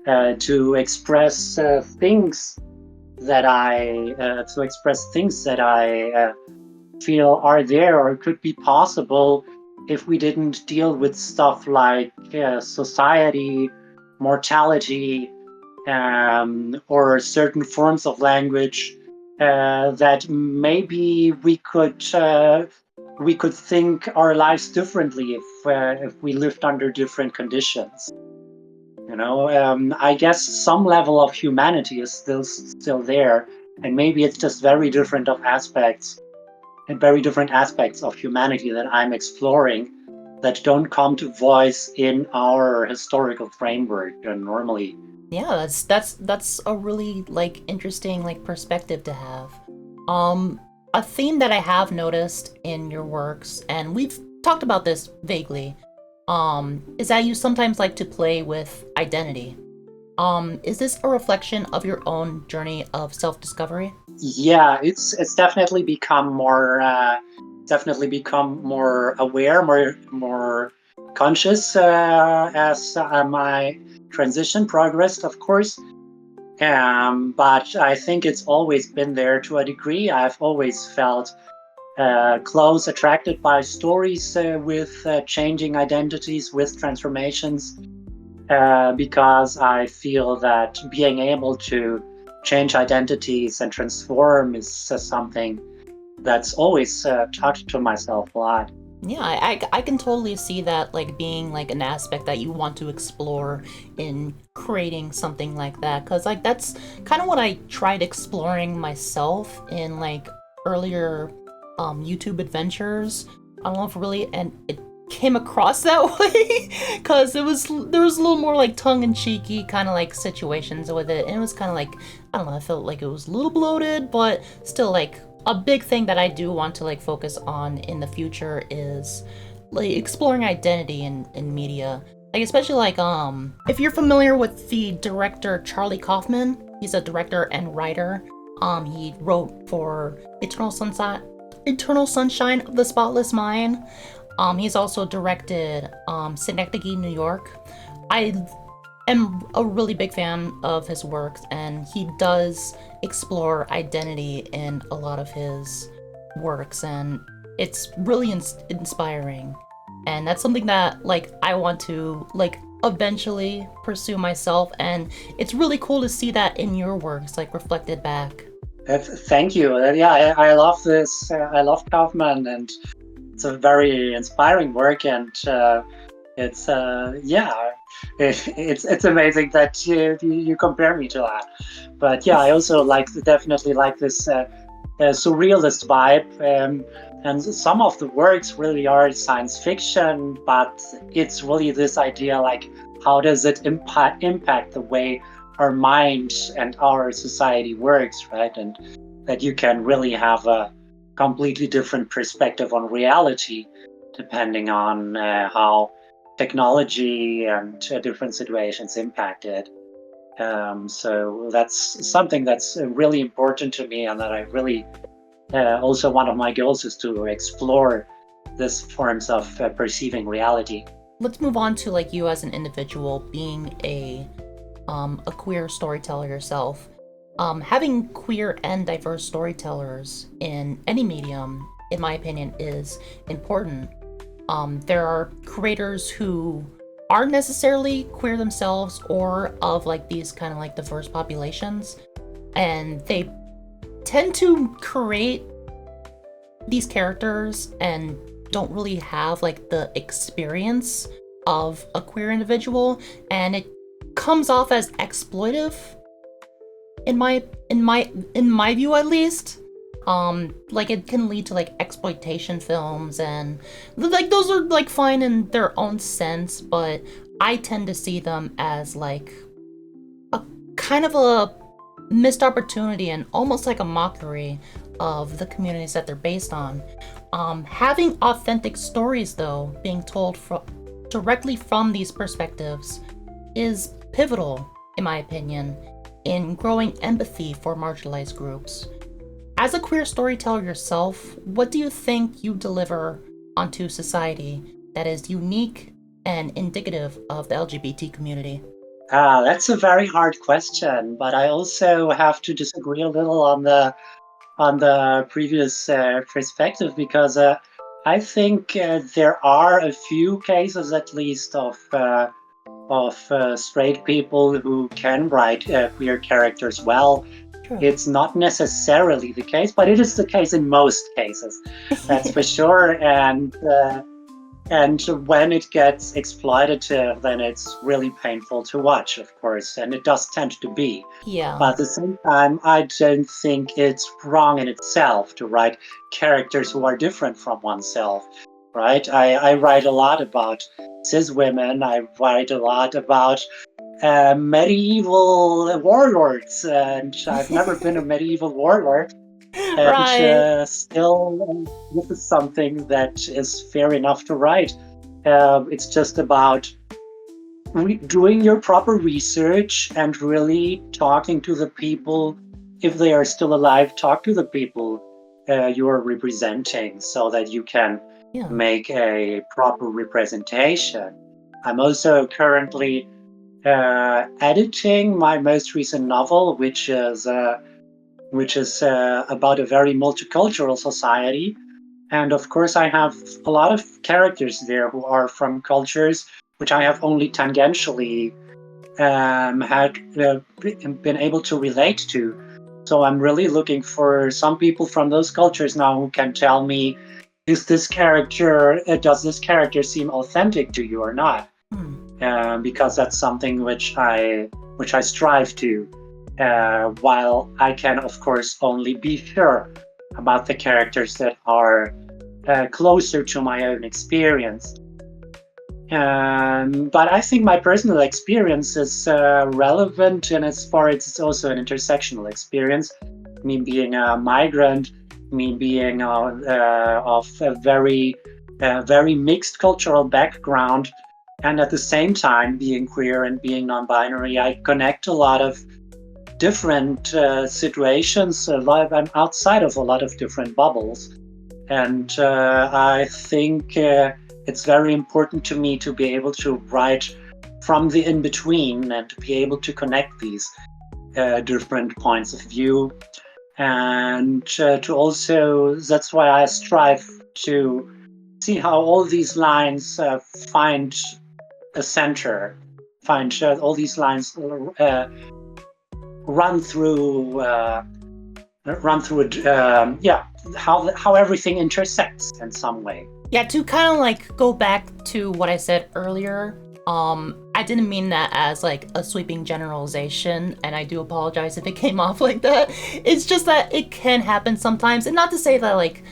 to express things that I feel are there or could be possible if we didn't deal with stuff like society, mortality, or certain forms of language that maybe we could think our lives differently if we lived under different conditions. You know, I guess some level of humanity is still there, and maybe it's just very different aspects of humanity that I'm exploring that don't come to voice in our historical framework normally. Yeah, that's a really like interesting like perspective to have. A theme that I have noticed in your works, and we've talked about this vaguely, is that you sometimes like to play with identity. Is this a reflection of your own journey of self-discovery? Yeah, it's definitely become more aware, more conscious as my transition progressed, of course. But I think it's always been there to a degree. I've always felt close, attracted by stories with changing identities, with transformations. because I feel that being able to change identities and transform is something that's always talked to myself a lot. Yeah, I can totally see that like being like an aspect that you want to explore in creating something like that, because like that's kind of what I tried exploring myself in like earlier YouTube adventures. I don't know if really and it came across that way because there was a little more like tongue-in-cheeky kind of like situations with it, and it was kind of like, I don't know, I felt like it was a little bloated, but still like a big thing that I do want to like focus on in the future is like exploring identity in media. Like especially like if you're familiar with the director Charlie Kaufman, he's a director and writer. He wrote for Eternal Sunshine of the Spotless Mind. He's also directed Synecdoche, New York. I am a really big fan of his works, and he does explore identity in a lot of his works, and it's really inspiring. And that's something that like I want to like eventually pursue myself, and it's really cool to see that in your works like reflected back. Thank you. Yeah, I love this. I love Kaufman, and it's a very inspiring work. And it's yeah, it's amazing that you compare me to that. But yeah, I also definitely like this surrealist vibe. And some of the works really are science fiction, but it's really this idea like how does it impact the way our mind and our society works, right? And that you can really have a completely different perspective on reality depending on how technology and different situations impact it. So that's something that's really important to me, and that I really also one of my goals is to explore this forms of perceiving reality. Let's move on to like you as an individual being a queer storyteller yourself. Having queer and diverse storytellers in any medium, in my opinion, is important. There are creators who aren't necessarily queer themselves or of like these kind of like diverse populations, and they tend to create these characters and don't really have like the experience of a queer individual, and it comes off as exploitive in my view at least. Like it can lead to like exploitation films, and like those are like fine in their own sense, but I tend to see them as like a kind of a missed opportunity and almost like a mockery of the communities that they're based on. Having authentic stories though being told directly from these perspectives is pivotal, in my opinion, in growing empathy for marginalized groups. As a queer storyteller yourself, what do you think you deliver onto society that is unique and indicative of the LGBT community? That's a very hard question, but I also have to disagree a little on the previous perspective, because I think there are a few cases, at least, of straight people who can write queer characters well. True. It's not necessarily the case, but it is the case in most cases. That's for sure. And when it gets exploitative, then it's really painful to watch, of course, and it does tend to be. Yeah. But at the same time, I don't think it's wrong in itself to write characters who are different from oneself, right? I write a lot about cis women. I write a lot about medieval warlords, and I've never been a medieval warlord. And Right. still, this is something that is fair enough to write. It's just about doing your proper research and really talking to the people. If they are still alive, talk to the people you are representing so that you can Yeah. make a proper representation. I'm also currently editing my most recent novel, which is about a very multicultural society. And of course, I have a lot of characters there who are from cultures which I have only tangentially had been able to relate to. So I'm really looking for some people from those cultures now who can tell me, does this character seem authentic to you or not? Because that's something which I strive to. While I can, of course, only be sure about the characters that are closer to my own experience. But I think my personal experience is relevant, and as far as it's also an intersectional experience. Me being a migrant, me being of a very mixed cultural background, and at the same time being queer and being non-binary, I connect a lot of different situations. I'm outside of a lot of different bubbles, and I think it's very important to me to be able to write from the in-between and to be able to connect these different points of view, and to also, that's why I strive to see how all these lines find a center, find all these lines run through how everything intersects in some way. Yeah, to kind of like go back to what I said earlier, I didn't mean that as like a sweeping generalization, and I do apologize if it came off like that. It's just that it can happen sometimes, and not to say that like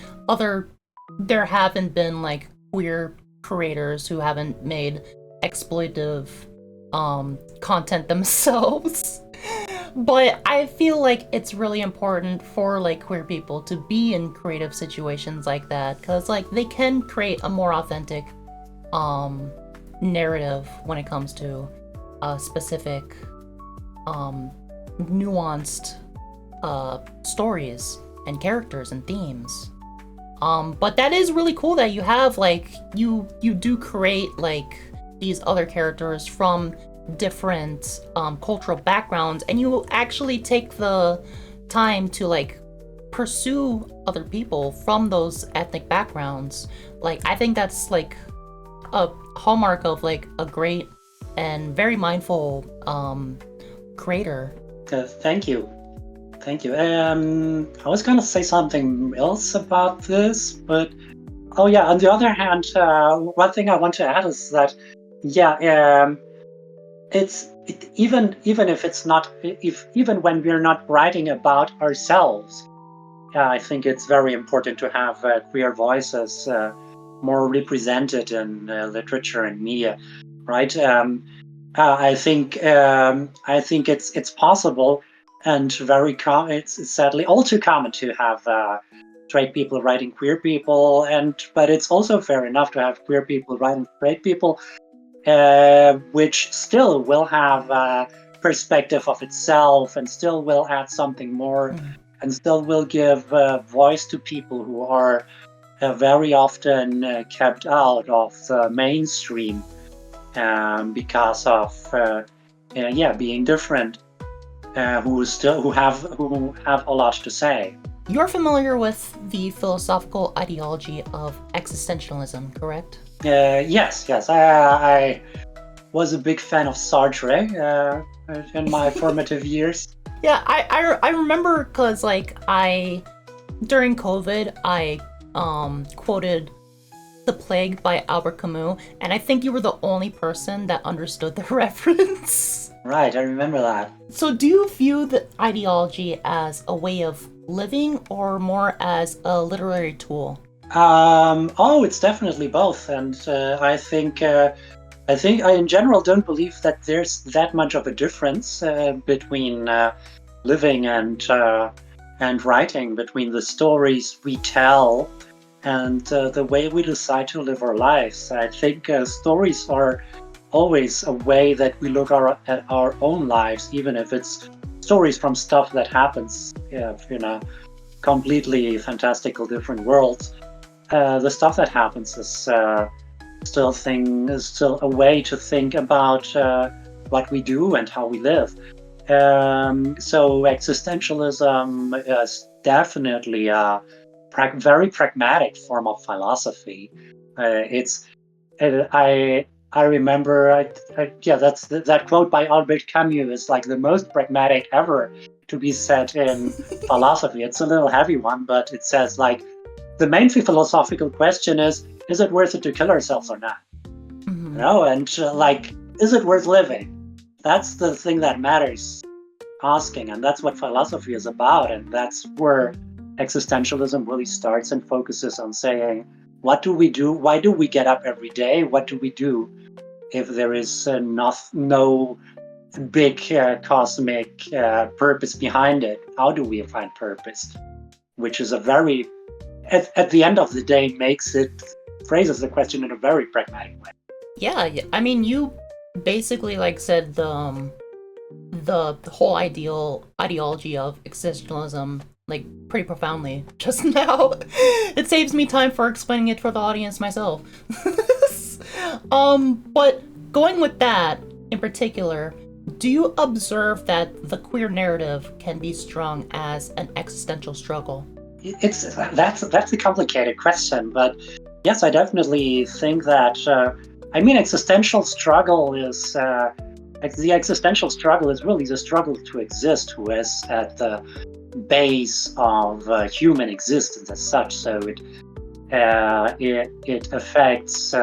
there haven't been like queer creators who haven't made exploitative content themselves. But I feel like it's really important for like queer people to be in creative situations like that, because like they can create a more authentic narrative when it comes to specific nuanced stories and characters and themes. But that is really cool that you have like you do create like these other characters from different cultural backgrounds, and you actually take the time to like pursue other people from those ethnic backgrounds. Like I think that's like a hallmark of like a great and very mindful creator. Thank you. I was gonna say something else about this, but oh yeah, on the other hand, one thing I want to add is that even if it's not, even when we're not writing about ourselves, I think it's very important to have queer voices more represented in literature and media, right? I think it's possible and very it's sadly all too common to have straight people writing queer people, but it's also fair enough to have queer people writing straight people, which still will have a perspective of itself and still will add something more, and still will give voice to people who are very often kept out of the mainstream because of being different, who have a lot to say. You're familiar with the philosophical ideology of existentialism, correct? Yes. I was a big fan of Sartre in my formative years. Yeah, I remember because like during COVID I quoted The Plague by Albert Camus, and I think you were the only person that understood the reference. Right, I remember that. So do you view the ideology as a way of living or more as a literary tool? It's definitely both, and I think I in general don't believe that there's that much of a difference between living and writing, between the stories we tell and the way we decide to live our lives. I think stories are always a way that we look at our own lives, even if it's stories from stuff that happens in a completely fantastical different worlds. The stuff that happens is still a way to think about what we do and how we live. So existentialism is definitely a very pragmatic form of philosophy. I remember, yeah, that quote by Albert Camus is like the most pragmatic ever to be said in philosophy. It's a little heavy one, but it says like the main philosophical question is it worth it to kill ourselves or not? Mhm. And like, is it worth living? That's the thing that matters asking, and that's what philosophy is about, and that's where existentialism really starts and focuses on saying, what do we do? Why do we get up every day? What do we do if there is no big cosmic purpose behind it? How do we find purpose? Which is a very, at the end of the day, phrases the question in a very pragmatic way. Yeah, I mean, you basically like said the whole ideology of existentialism like pretty profoundly just now. It saves me time for explaining it for the audience myself. But going with that in particular, do you observe that the queer narrative can be strong as an existential struggle? That's a complicated question, but yes, I definitely think that. I mean, existential struggle is the existential struggle is really the struggle to exist, who is at the base of human existence as such. So it affects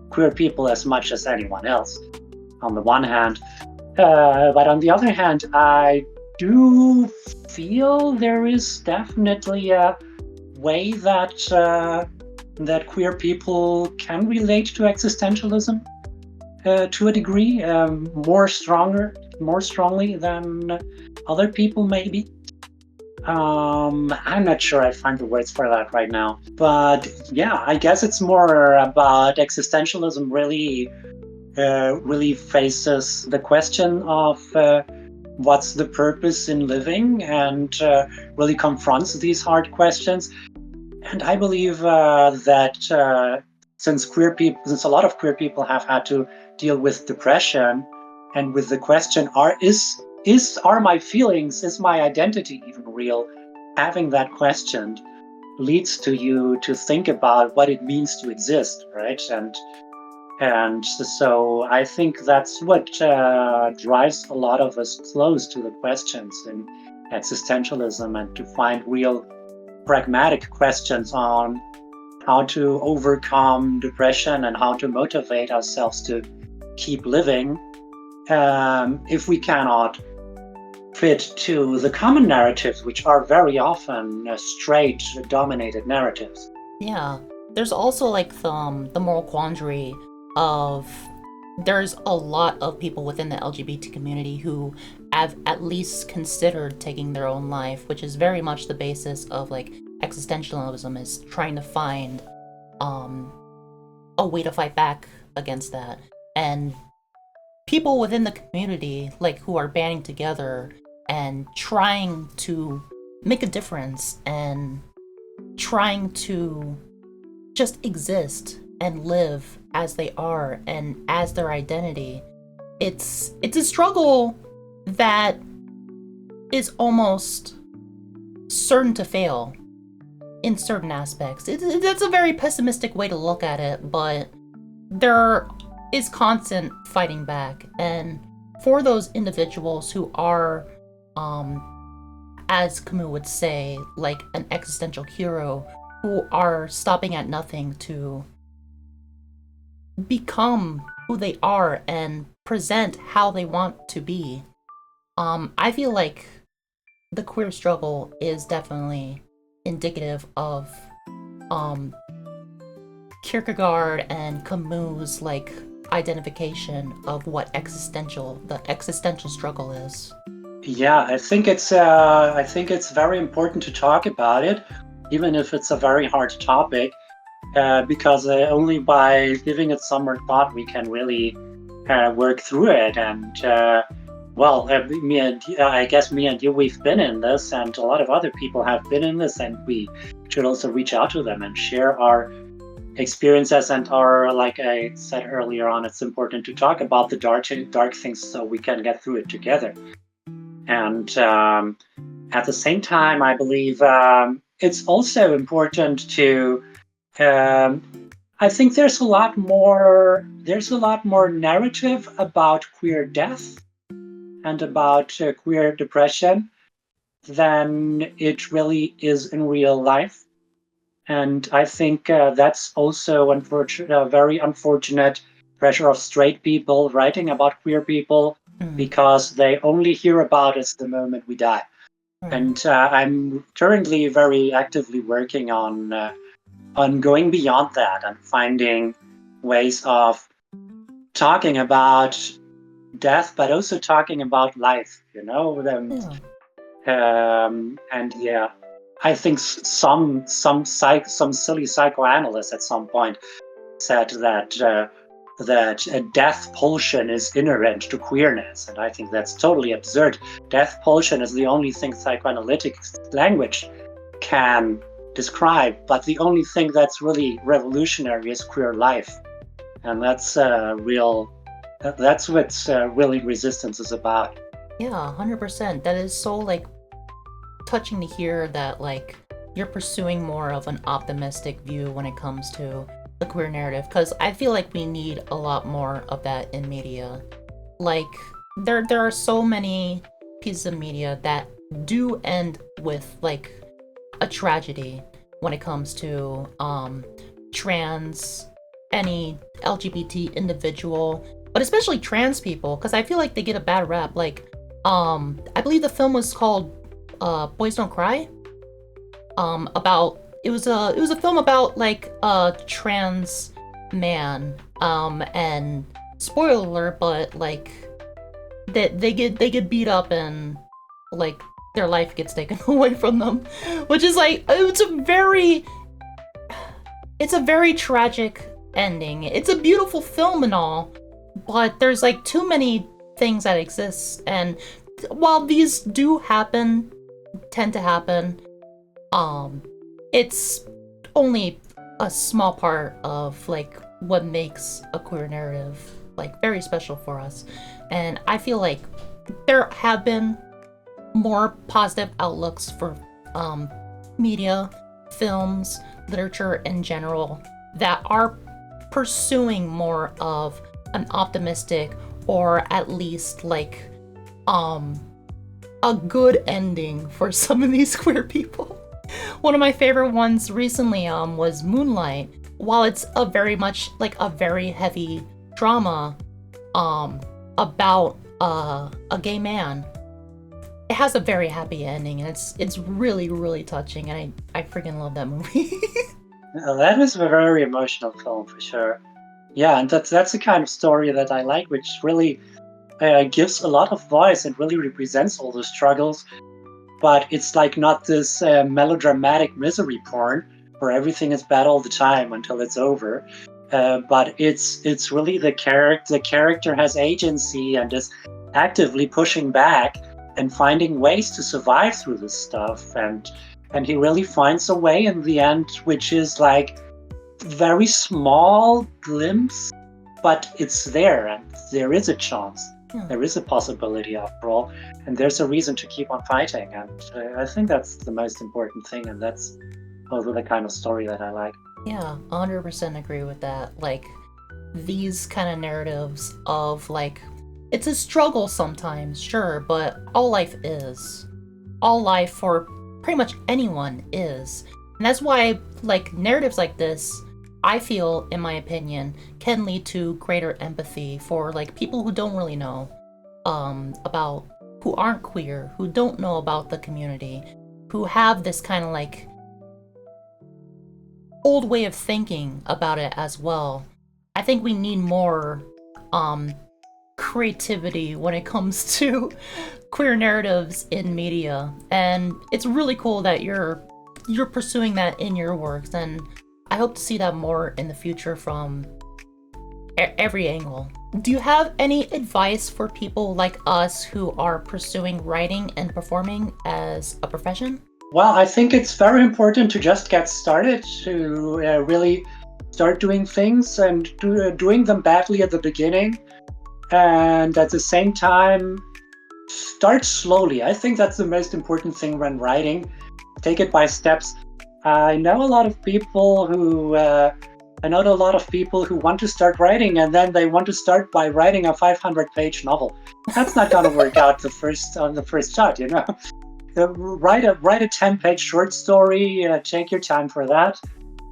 queer people as much as anyone else. On the one hand, but on the other hand, I do feel there is definitely a way that queer people can relate to existentialism to a degree, more strongly than other people, maybe. I'm not sure I find the words for that right now, but yeah, I guess it's more about existentialism. Really faces the question of what's the purpose in living, and really confronts these hard questions. And I believe that since a lot of queer people have had to deal with depression and with the question, are my feelings, is my identity even real? Having that question leads to you to think about what it means to exist, right? And so I think that's what drives a lot of us close to the questions in existentialism, and to find real pragmatic questions on how to overcome depression and how to motivate ourselves to keep living if we cannot fit to the common narratives, which are very often straight dominated narratives. Yeah, there's also like the moral quandary of there's a lot of people within the LGBT community who have at least considered taking their own life, which is very much the basis of like existentialism, is trying to find um a way to fight back against that. And people within the community like who are banding together and trying to make a difference and trying to just exist and live as they are and as their identity. It's a struggle that is almost certain to fail in certain aspects. That's a very pessimistic way to look at it, but there is constant fighting back. And for those individuals who are, as Camus would say, like an existential hero, who are stopping at nothing to become who they are and present how they want to be, I feel like the queer struggle is definitely indicative of Kierkegaard and Camus' like identification of what the existential struggle is. Yeah, I think it's very important to talk about it, even if it's a very hard topic, because only by giving it some more thought we can really work through it. And I guess me and you, we've been in this, and a lot of other people have been in this, and we should also reach out to them and share our experiences and our, like I said earlier on, it's important to talk about the dark things so we can get through it together. And at the same time, I believe it's also important to I think there's a lot more. There's a lot more narrative about queer death and about queer depression than it really is in real life. And I think that's also a very unfortunate pressure of straight people writing about queer people Mm, because they only hear about us the moment we die. mm. And I'm currently very actively working on going beyond that and finding ways of talking about death, but also talking about life. Yeah. And yeah, I think some silly psychoanalyst at some point said that a death pulsion is inherent to queerness, and I think that's totally absurd. Death pulsion is the only thing psychoanalytic language can describe, but the only thing that's really revolutionary is queer life, and that's real. That's what really resistance is about. Yeah, 100%. That is so like touching to hear that like you're pursuing more of an optimistic view when it comes to the queer narrative because I feel like we need a lot more of that in media. Like there are so many pieces of media that do end with like a tragedy when it comes to trans any LGBT individual, but especially trans people because I feel like they get a bad rap. Like I believe the film was called Boys Don't Cry. About it was a film about like a trans man. And spoiler alert, but like they get beat up and like their life gets taken away from them, which is like it's a very tragic ending. It's a beautiful film and all, but there's like too many things that exist, and while these do happen, tend to happen, um, it's only a small part of like what makes a queer narrative like very special for us. And I feel like there have been more positive outlooks for media, films, literature in general that are pursuing more of an optimistic or at least like a good ending for some of these queer people. One of my favorite ones recently was Moonlight. While it's a very much like a very heavy drama about a gay man, it has a very happy ending, and it's really really touching, and I freaking love that movie. That was a very emotional film for sure. Yeah, and that's the kind of story that I like, which really gives a lot of voice and really represents all the struggles. But it's like not this melodramatic misery porn where everything is bad all the time until it's over. But it's really the character. The character has agency and is actively pushing back and finding ways to survive through this stuff. And he really finds a way in the end, which is like very small glimpse, but it's there, and there is a chance. Yeah. There is a possibility after all, and there's a reason to keep on fighting. And I think that's the most important thing, and that's also the kind of story that I like. Yeah, 100% agree with that. Like, these kind of narratives of, like, it's a struggle sometimes, sure, but all life is. All life for pretty much anyone is. And that's why, like, narratives like this, I feel, in my opinion, can lead to greater empathy for, like, people who don't really know about, who aren't queer, who don't know about the community, who have this kind of, like, old way of thinking about it as well. I think we need more creativity when it comes to queer narratives in media, and it's really cool that you're pursuing that in your works, and I hope to see that more in the future from every angle. Do you have any advice for people like us who are pursuing writing and performing as a profession? Well, I think it's very important to just get started, to really start doing things and doing them badly at the beginning, and at the same time start slowly. I think that's the most important thing when writing. Take it by steps. I know a lot of people I know a lot of people who want to start writing and then they want to start by writing a 500-page novel. That's not going to work out on the first shot, you know. Write a 10-page short story. Take your time for that,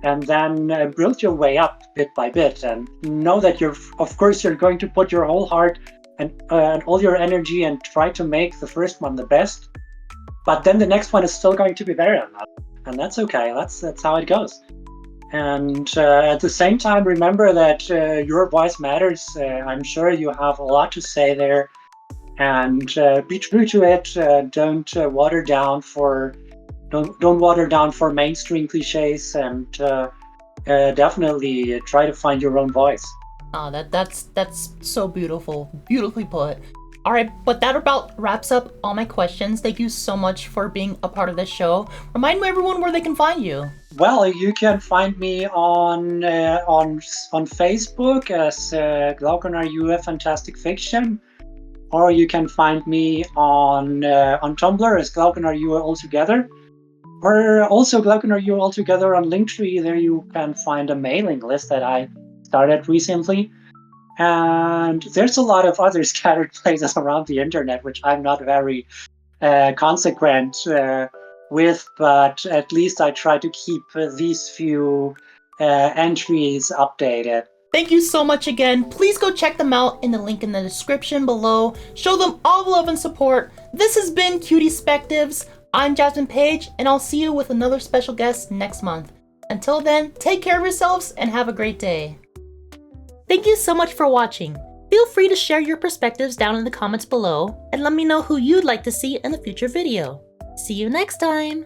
and then build your way up bit by bit. And know that of course, you're going to put your whole heart and all your energy and try to make the first one the best. But then the next one is still going to be better than that, and that's okay. That's how it goes. And at the same time, remember that your voice matters. I'm sure you have a lot to say there. And be true to it. Don't water down for mainstream cliches, and definitely try to find your own voice. Oh, that's so beautiful, beautifully put. All right, but that about wraps up all my questions. Thank you so much for being a part of this show. Remind everyone where they can find you. Well, you can find me on Facebook as Glauconar Yue Fantastic Fiction. Or you can find me on Tumblr as Glauconar Yue Altogether, or also Glauconar Yue Altogether on Linktree. There you can find a mailing list that I started recently. And there's a lot of other scattered places around the internet, which I'm not very consequent with, but at least I try to keep these few entries updated. Thank you so much again. Please go check them out in the link in the description below. Show them all the love and support. This has been cutiespectives. I'm Jasmine Page, and I'll see you with another special guest next month. Until then, take care of yourselves and have a great day. Thank you so much for watching. Feel free to share your perspectives down in the comments below and let me know who you'd like to see in a future video. See you next time!